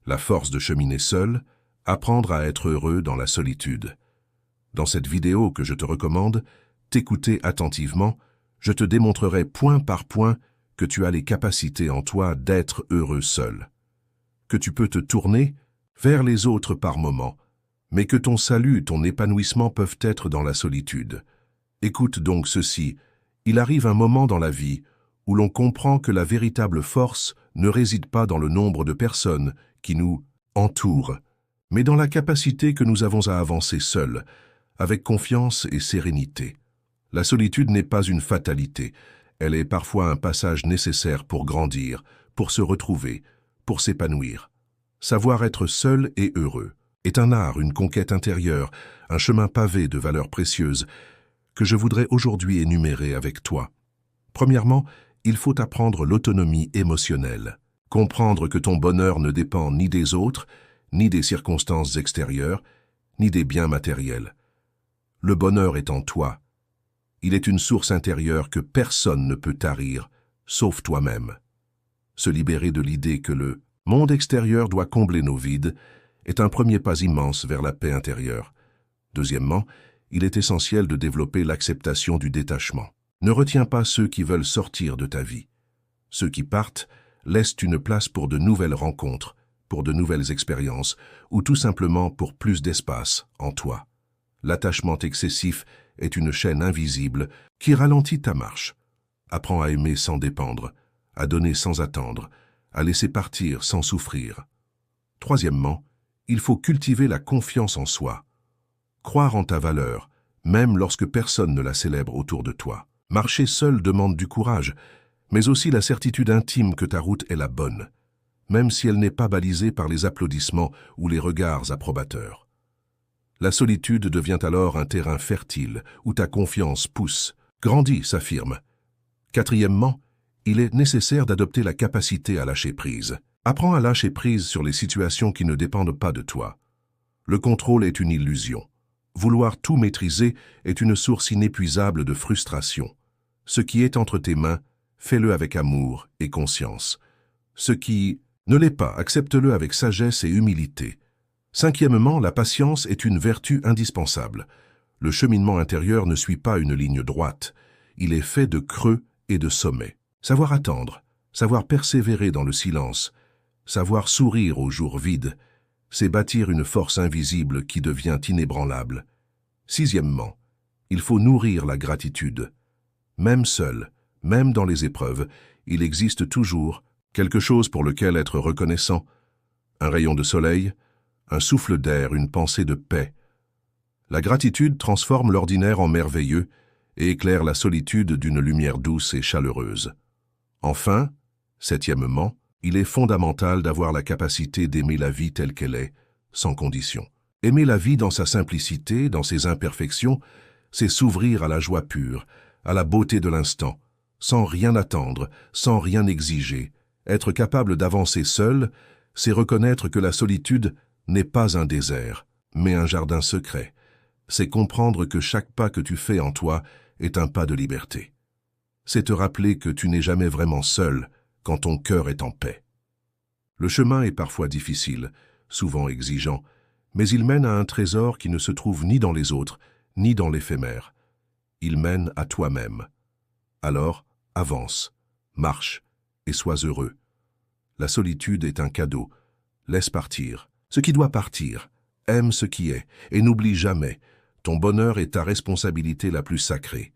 La force de cheminer seul, apprendre à être heureux dans la solitude. Dans cette vidéo que je te recommande, t'écouter attentivement, je te démontrerai point par point que tu as les capacités en toi d'être heureux seul. Que tu peux te tourner vers les autres par moments, mais que ton salut, ton épanouissement peuvent être dans la solitude. Écoute donc ceci, il arrive un moment dans la vie où l'on comprend que la véritable force ne réside pas dans le nombre de personnes qui nous entourent, mais dans la capacité que nous avons à avancer seuls, avec confiance et sérénité. La solitude n'est pas une fatalité, elle est parfois un passage nécessaire pour grandir, pour se retrouver, pour s'épanouir. Savoir être seul et heureux est un art, une conquête intérieure, un chemin pavé de valeurs précieuses que je voudrais aujourd'hui énumérer avec toi. Premièrement, il faut apprendre l'autonomie émotionnelle. Comprendre que ton bonheur ne dépend ni des autres, ni des circonstances extérieures, ni des biens matériels. Le bonheur est en toi. Il est une source intérieure que personne ne peut tarir, sauf toi-même. Se libérer de l'idée que le monde extérieur doit combler nos vides est un premier pas immense vers la paix intérieure. Deuxièmement, il est essentiel de développer l'acceptation du détachement. Ne retiens pas ceux qui veulent sortir de ta vie. Ceux qui partent laissent une place pour de nouvelles rencontres, pour de nouvelles expériences, ou tout simplement pour plus d'espace en toi. L'attachement excessif est une chaîne invisible qui ralentit ta marche. Apprends à aimer sans dépendre, à donner sans attendre, à laisser partir sans souffrir. Troisièmement, il faut cultiver la confiance en soi. Croire en ta valeur, même lorsque personne ne la célèbre autour de toi. Marcher seul demande du courage, mais aussi la certitude intime que ta route est la bonne, même si elle n'est pas balisée par les applaudissements ou les regards approbateurs. La solitude devient alors un terrain fertile où ta confiance pousse, grandit, s'affirme. Quatrièmement, il est nécessaire d'adopter la capacité à lâcher prise. Apprends à lâcher prise sur les situations qui ne dépendent pas de toi. Le contrôle est une illusion. Vouloir tout maîtriser est une source inépuisable de frustration. Ce qui est entre tes mains, fais-le avec amour et conscience. Ce qui ne l'est pas, accepte-le avec sagesse et humilité. Cinquièmement, la patience est une vertu indispensable. Le cheminement intérieur ne suit pas une ligne droite. Il est fait de creux et de sommets. Savoir attendre, savoir persévérer dans le silence, savoir sourire aux jours vides, c'est bâtir une force invisible qui devient inébranlable. Sixièmement, il faut nourrir la gratitude. Même seul, même dans les épreuves, il existe toujours quelque chose pour lequel être reconnaissant. Un rayon de soleil, un souffle d'air, une pensée de paix. La gratitude transforme l'ordinaire en merveilleux et éclaire la solitude d'une lumière douce et chaleureuse. Enfin, septièmement, il est fondamental d'avoir la capacité d'aimer la vie telle qu'elle est, sans condition. Aimer la vie dans sa simplicité, dans ses imperfections, c'est s'ouvrir à la joie pure, à la beauté de l'instant, sans rien attendre, sans rien exiger. Être capable d'avancer seul, c'est reconnaître que la solitude n'est pas un désert, mais un jardin secret. C'est comprendre que chaque pas que tu fais en toi est un pas de liberté. C'est te rappeler que tu n'es jamais vraiment seul quand ton cœur est en paix. Le chemin est parfois difficile, souvent exigeant, mais il mène à un trésor qui ne se trouve ni dans les autres, ni dans l'éphémère. Il mène à toi-même. Alors, avance, marche et sois heureux. La solitude est un cadeau. Laisse partir ce qui doit partir. Aime ce qui est et n'oublie jamais, ton bonheur est ta responsabilité la plus sacrée.